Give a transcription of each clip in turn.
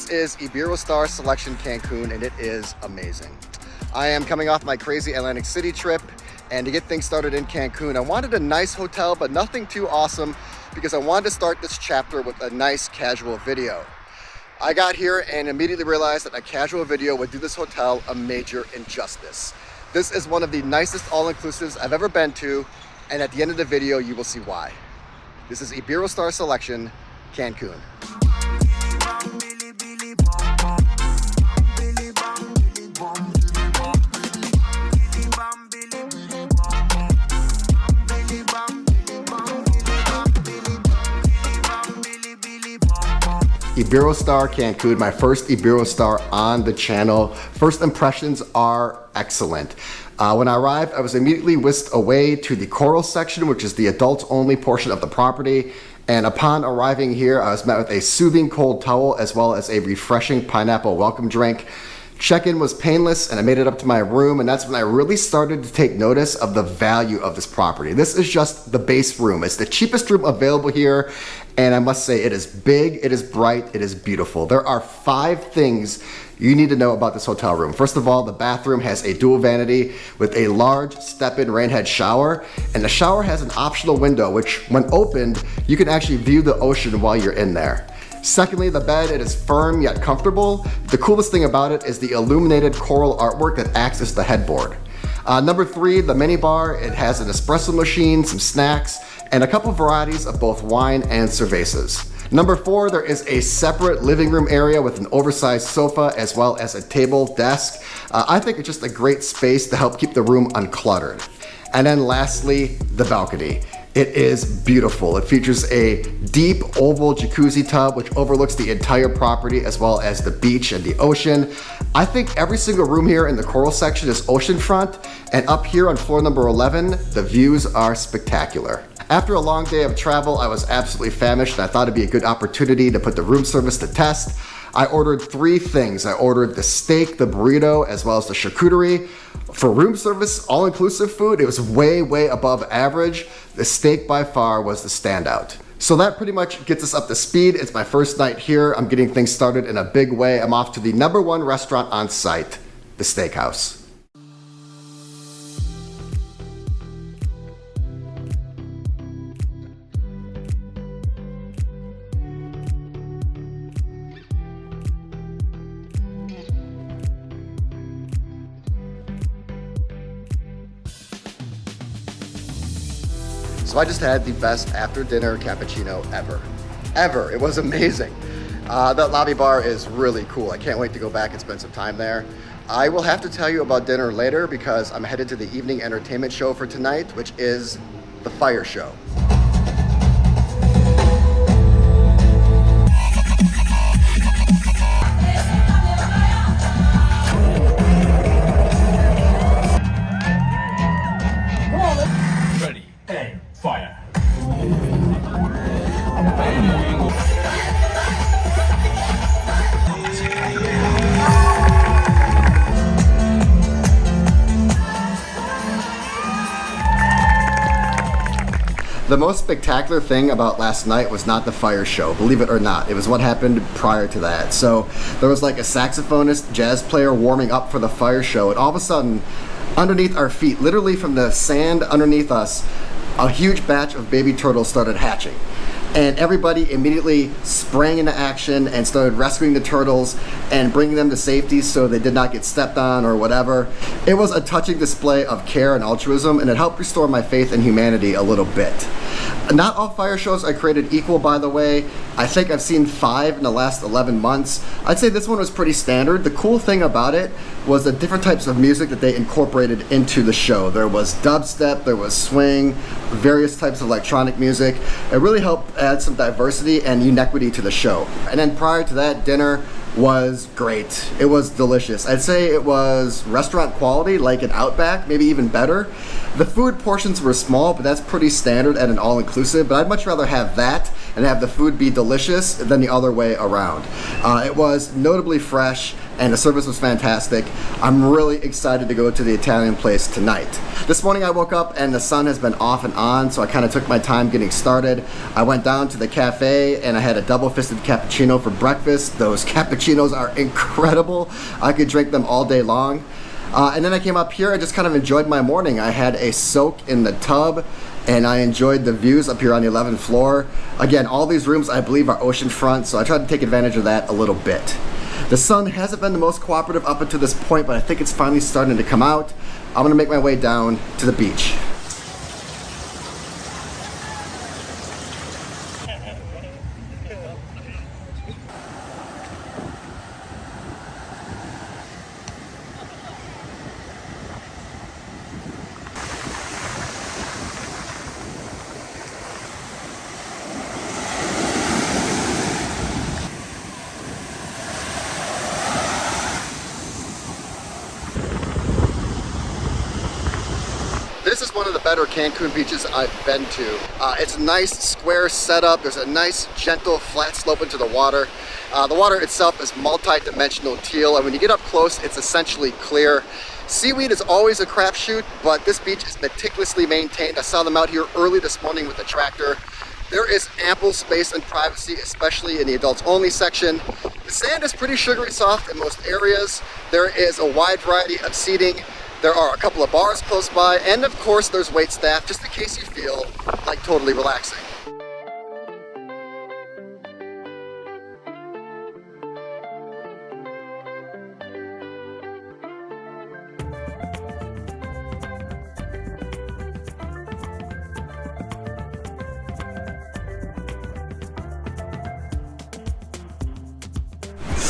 This is Iberostar Selection Cancun, and it is amazing. I am coming off my crazy Atlantic City trip, and to get things started in Cancun, I wanted a nice hotel, but nothing too awesome, because I wanted to start this chapter with a nice casual video. I got here and immediately realized that a casual video would do this hotel a major injustice. This is one of the nicest all-inclusives I've ever been to, and at the end of the video, you will see why. This is Iberostar Selection Cancun. Iberostar Cancun, my first Iberostar on the channel. First impressions are excellent. When I arrived, I was immediately whisked away to the coral section, which is the adults only portion of the property. And upon arriving here, I was met with a soothing cold towel as well as a refreshing pineapple welcome drink. Check-in was painless, and I made it up to my room, and that's when I really started to take notice of the value of this property. This is just the base room. It's the cheapest room available here, and I must say it is big, it is bright, it is beautiful. There are 5 things you need to know about this hotel room. First of all, the bathroom has a dual vanity with a large step-in rainhead shower, and the shower has an optional window, which when opened, you can actually view the ocean while you're in there. Secondly, the bed, it is firm yet comfortable. The coolest thing about it is the illuminated coral artwork that acts as the headboard. Number 3, the minibar. It has an espresso machine, some snacks, and a couple varieties of both wine and cervezas. Number 4, there is a separate living room area with an oversized sofa as well as a table, desk. I think it's just a great space to help keep the room uncluttered. And then lastly, the balcony. It is beautiful. It features a deep oval jacuzzi tub which overlooks the entire property as well as the beach and the ocean. I think every single room here in the coral section is oceanfront, and up here on floor number 11, the views are spectacular. After a long day of travel, I was absolutely famished, and I thought it'd be a good opportunity to put the room service to test. I ordered 3 things. I ordered the steak, the burrito, as well as the charcuterie. For room service, all-inclusive food, it was way, way above average. The steak by far was the standout. So that pretty much gets us up to speed. It's my first night here. I'm getting things started in a big way. I'm off to the #1 restaurant on site, the steakhouse. So I just had the best after dinner cappuccino ever. It was amazing. That lobby bar is really cool. I can't wait to go back and spend some time there. I will have to tell you about dinner later because I'm headed to the evening entertainment show for tonight, which is the fire show. Ready, aim, fire. The most spectacular thing about last night was not the fire show, believe it or not. It was what happened prior to that. So there was like a saxophonist, jazz player warming up for the fire show, and all of a sudden, underneath our feet, literally from the sand underneath us, a huge batch of baby turtles started hatching. And everybody immediately sprang into action and started rescuing the turtles and bringing them to safety so they did not get stepped on or whatever. It was a touching display of care and altruism, and it helped restore my faith in humanity a little bit. Not all fire shows are created equal, by the way. I think I've seen 5 in the last 11 months. I'd say this one was pretty standard. The cool thing about it was the different types of music that they incorporated into the show. There was dubstep, there was swing, various types of electronic music. It really helped add some diversity and uniquity to the show. And then prior to that, dinner was great. It was delicious. I'd say it was restaurant quality, like an Outback, maybe even better. The food portions were small, but that's pretty standard at an all-inclusive, but I'd much rather have that and have the food be delicious than the other way around. It was notably fresh and the service was fantastic. I'm really excited to go to the Italian place tonight. This morning I woke up and the sun has been off and on, so I kind of took my time getting started. I went down to the cafe and I had a double-fisted cappuccino for breakfast. Those cappuccinos are incredible. I could drink them all day long. And then I came up here, I just kind of enjoyed my morning. I had a soak in the tub and I enjoyed the views up here on the 11th floor. Again, all these rooms I believe are oceanfront, so I tried to take advantage of that a little bit. The sun hasn't been the most cooperative up until this point, but I think it's finally starting to come out. I'm gonna make my way down to the beach. This is one of the better Cancun beaches I've been to. It's a nice square setup. There's a nice gentle flat slope into the water. The water itself is multi-dimensional teal, and when you get up close, it's essentially clear. Seaweed is always a crapshoot, but this beach is meticulously maintained. I saw them out here early this morning with the tractor. There is ample space and privacy, especially in the adults only section. The sand is pretty sugary soft in most areas. There is a wide variety of seating. There are a couple of bars close by, and of course there's wait staff just in case you feel like totally relaxing.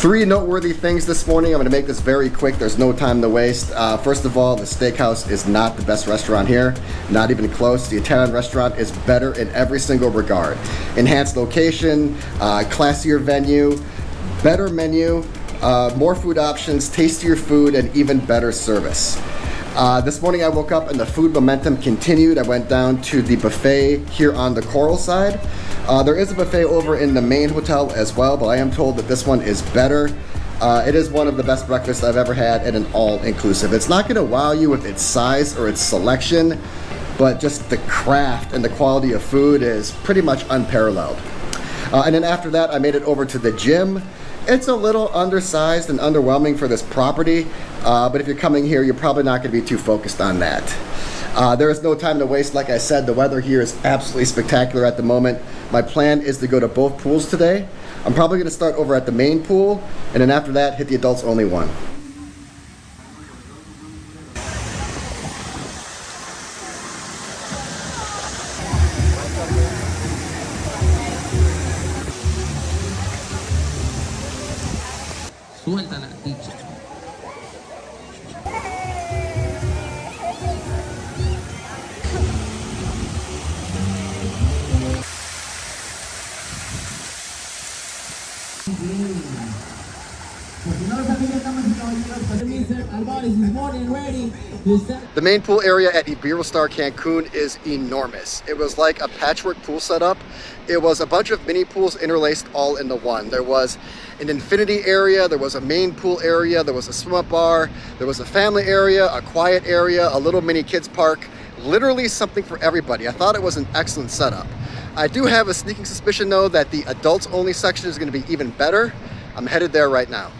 Three noteworthy things this morning. I'm gonna make this very quick. There's no time to waste. First of all, the steakhouse is not the best restaurant here, not even close. The Italian restaurant is better in every single regard. Enhanced location, classier venue, better menu, more food options, tastier food, and even better service. This morning I woke up and the food momentum continued. I went down to the buffet here on the Coral side. There is a buffet over in the main hotel as well, but I am told that this one is better. It is one of the best breakfasts I've ever had at an all-inclusive. It's not gonna wow you with its size or its selection, but just the craft and the quality of food is pretty much unparalleled. And then after that, I made it over to the gym. It's a little undersized and underwhelming for this property, but if you're coming here, you're probably not gonna be too focused on that. There is no time to waste. Like I said, the weather here is absolutely spectacular at the moment. My plan is to go to both pools today. I'm probably gonna start over at the main pool, and then after that, hit the adults only one. Suéltala, dicho. The main pool area at Iberostar Cancun is enormous. It was like a patchwork pool setup. It was a bunch of mini pools interlaced all into one. There was an infinity area, there was a main pool area, there was a swim up bar, there was a family area, a quiet area, a little mini kids park, literally something for everybody. I thought it was an excellent setup. I do have a sneaking suspicion though that the adults only section is going to be even better. I'm headed there right now.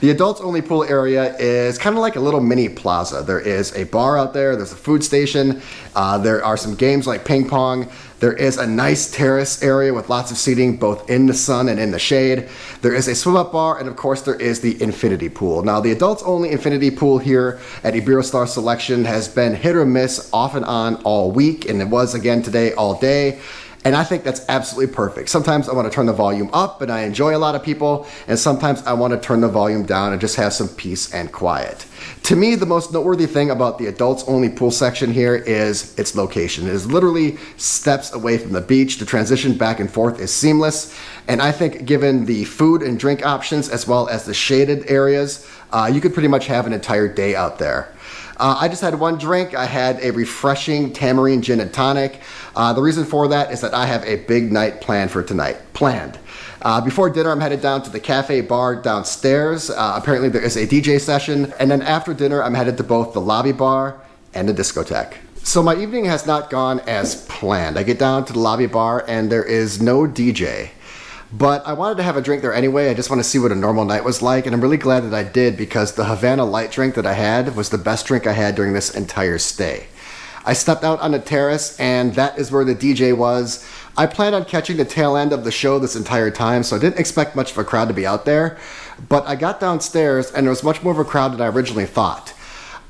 The adults only pool area is kind of like a little mini plaza. There is a bar out there, there's a food station, there are some games like ping pong, there is a nice terrace area with lots of seating both in the sun and in the shade. There is a swim up bar, and of course there is the infinity pool. Now the adults only infinity pool here at Iberostar Selection has been hit or miss off and on all week, and it was again today all day. And I think that's absolutely perfect. Sometimes I want to turn the volume up and I enjoy a lot of people, and sometimes I want to turn the volume down and just have some peace and quiet. To me, the most noteworthy thing about the adults only pool section here is its location. It is literally steps away from the beach. The transition back and forth is seamless. And I think given the food and drink options as well as the shaded areas, you could pretty much have an entire day out there. I just had one drink. I had a refreshing tamarind gin and tonic. The reason for that is that I have a big night planned for tonight. Before dinner, I'm headed down to the cafe bar downstairs. Apparently there is a DJ session. And then after dinner, I'm headed to both the lobby bar and the discotheque. So my evening has not gone as planned. I get down to the lobby bar and there is no DJ. But I wanted to have a drink there anyway. I just want to see what a normal night was like, and I'm really glad that I did because the Havana light drink that I had was the best drink I had during this entire stay. I stepped out on the terrace and that is where the DJ was. I planned on catching the tail end of the show this entire time, so I didn't expect much of a crowd to be out there. But I got downstairs and there was much more of a crowd than I originally thought.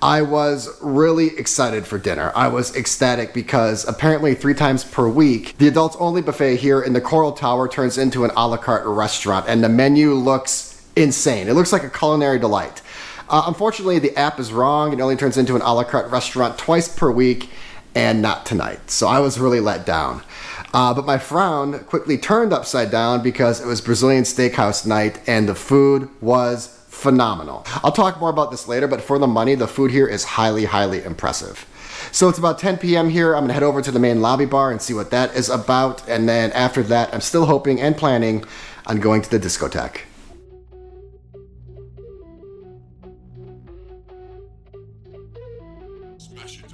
I was really excited for dinner. I was ecstatic because apparently 3 times per week, the adults only buffet here in the Coral Tower turns into an a la carte restaurant, and the menu looks insane. It looks like a culinary delight. Unfortunately, the app is wrong. It only turns into an a la carte restaurant twice per week and not tonight. So I was really let down. But my frown quickly turned upside down because it was Brazilian steakhouse night and the food was phenomenal. I'll talk more about this later, but for the money, the food here is highly, highly impressive. So it's about 10 p.m. here. I'm gonna head over to the main lobby bar and see what that is about. And then after that, I'm still hoping and planning on going to the discotheque. Smash it up.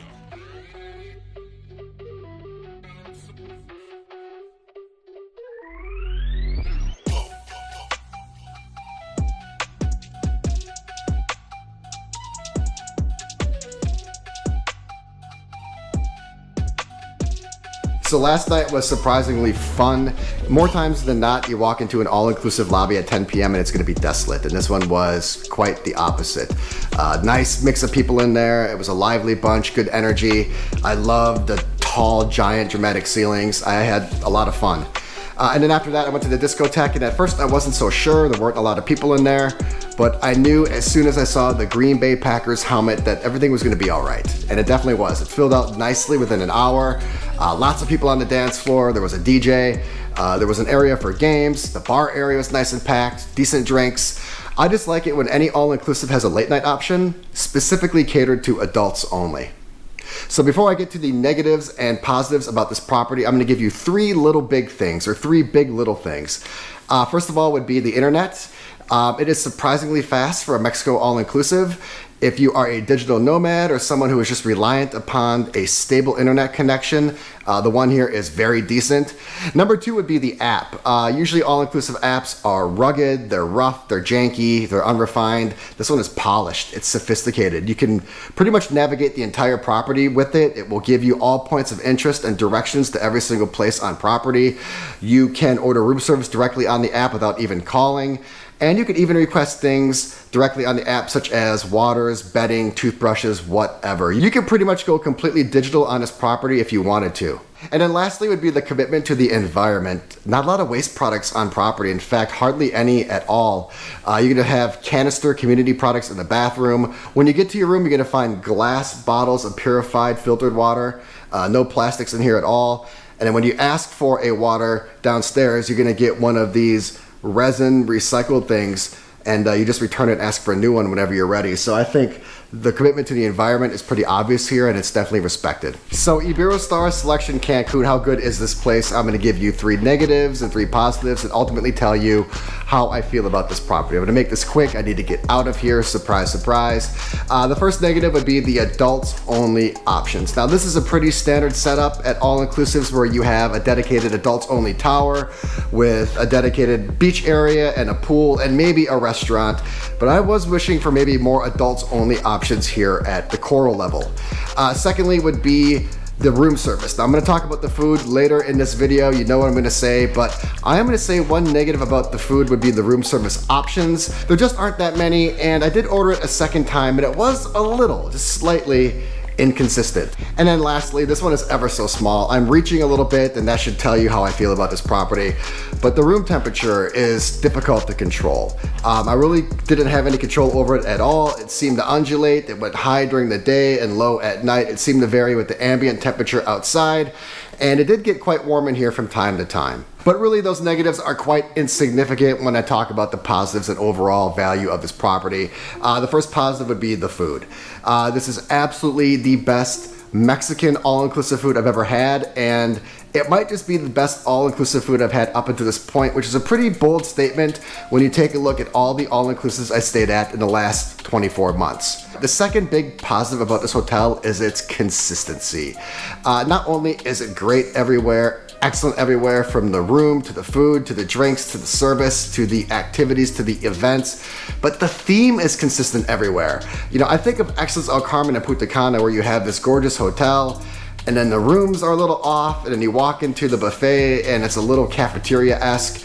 So last night was surprisingly fun. More times than not, you walk into an all-inclusive lobby at 10 p.m. and it's gonna be desolate, and this one was quite the opposite. Nice mix of people in there. It was a lively bunch, good energy. I loved the tall, giant, dramatic ceilings. I had a lot of fun. And then after that, I went to the discotheque, and at first I wasn't so sure. There weren't a lot of people in there, but I knew as soon as I saw the Green Bay Packers helmet that everything was gonna be all right. And it definitely was. It filled out nicely within an hour. Lots of people on the dance floor. There was a DJ. There was an area for games. The bar area was nice and packed, decent drinks. I just like it when any all-inclusive has a late night option, specifically catered to adults only. So before I get to the negatives and positives about this property, I'm gonna give you 3 little big things, or 3 big little things. First of all would be the internet. It is surprisingly fast for a Mexico all-inclusive. If you are a digital nomad or someone who is just reliant upon a stable internet connection, the one here is very decent. Number 2 would be the app. Usually all-inclusive apps are rugged, they're rough, they're janky, they're unrefined. This one is polished, it's sophisticated. You can pretty much navigate the entire property with it. It will give you all points of interest and directions to every single place on property. You can order room service directly on the app without even calling. And you could even request things directly on the app, such as waters, bedding, toothbrushes, whatever. You can pretty much go completely digital on this property if you wanted to. And then lastly would be the commitment to the environment. Not a lot of waste products on property. In fact, hardly any at all. You're gonna have canister community products in the bathroom. When you get to your room, you're gonna find glass bottles of purified filtered water. No plastics in here at all. And then when you ask for a water downstairs, you're gonna get one of these resin recycled things, and you just return it and ask for a new one whenever you're ready. So I think the commitment to the environment is pretty obvious here, and it's definitely respected. So Iberostar Selection Cancun, how good is this place? I'm gonna give you 3 negatives and 3 positives and ultimately tell you how I feel about this property. I'm gonna make this quick. I need to get out of here, surprise, surprise. The first negative would be the adults only options. Now this is a pretty standard setup at all-inclusives where you have a dedicated adults only tower with a dedicated beach area and a pool and maybe a restaurant, but I was wishing for maybe more adults only options here at the Coral level. Secondly would be the room service. Now I'm gonna talk about the food later in this video, you know what I'm gonna say, but I am gonna say one negative about the food would be the room service options. There just aren't that many, and I did order it a second time, and it was a little, just slightly, inconsistent. And then lastly, this one is ever so small. I'm reaching a little bit, and that should tell you how I feel about this property, but the room temperature is difficult to control. I really didn't have any control over it at all. It seemed to undulate. It went high during the day and low at night. It seemed to vary with the ambient temperature outside, and it did get quite warm in here from time to time. But really, those negatives are quite insignificant when I talk about the positives and overall value of this property. The first positive would be the food. This is absolutely the best Mexican all-inclusive food I've ever had, and it might just be the best all-inclusive food I've had up until this point, which is a pretty bold statement when you take a look at all the all-inclusives I stayed at in the last 24 months. The second big positive about this hotel is its consistency. Not only is it great everywhere, excellent everywhere, from the room to the food to the drinks to the service to the activities to the events, but the theme is consistent everywhere. You know, I think of Excellence El Carmen and Punta Cana, where you have this gorgeous hotel and then the rooms are a little off, and then you walk into the buffet and it's a little cafeteria-esque.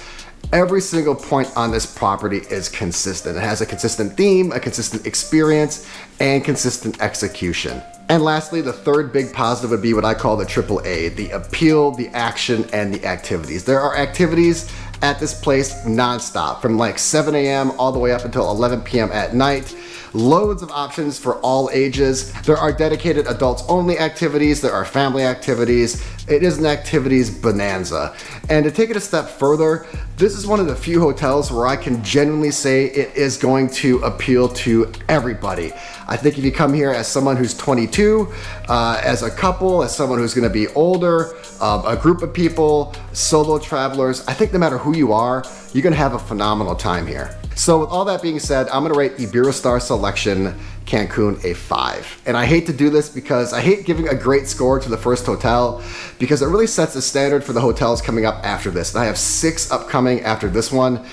Every single point on this property is consistent. It has a consistent theme, a consistent experience, and consistent execution. And lastly, the third big positive would be what I call the AAA, the appeal, the action, and the activities. There are activities at this place nonstop, from like 7 a.m. all the way up until 11 p.m. at night. Loads of options for all ages. There are dedicated adults only activities. There are family activities. It is an activities bonanza. And to take it a step further, this is one of the few hotels where I can genuinely say it is going to appeal to everybody. I think if you come here as someone who's 22, as a couple, as someone who's gonna be older, a group of people, solo travelers, I think no matter who you are, you're gonna have a phenomenal time here. So with all that being said, I'm gonna rate Iberostar Selection Cancun a 5. And I hate to do this because I hate giving a great score to the first hotel, because it really sets the standard for the hotels coming up after this. And I have 6 upcoming after this one,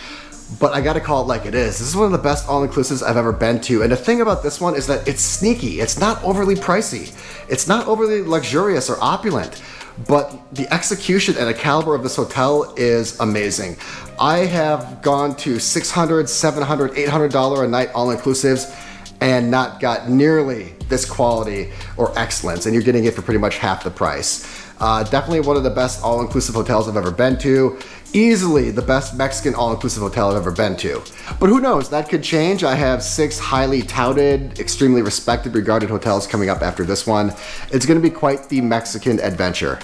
but I gotta call it like it is. This is one of the best all-inclusives I've ever been to. And the thing about this one is that it's sneaky. It's not overly pricey. It's not overly luxurious or opulent, but the execution and the caliber of this hotel is amazing. I have gone to $600, $700, $800 a night all-inclusives and not got nearly this quality or excellence, and you're getting it for pretty much half the price. Definitely one of the best all-inclusive hotels I've ever been to. Easily the best Mexican all-inclusive hotel I've ever been to. But who knows, that could change. I have 6 highly touted, extremely respected, regarded hotels coming up after this one. It's gonna be quite the Mexican adventure.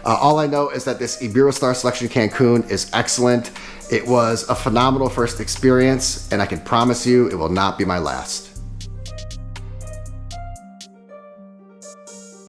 All I know is that this Iberostar Selection Cancun is excellent. It was a phenomenal first experience, and I can promise you it will not be my last.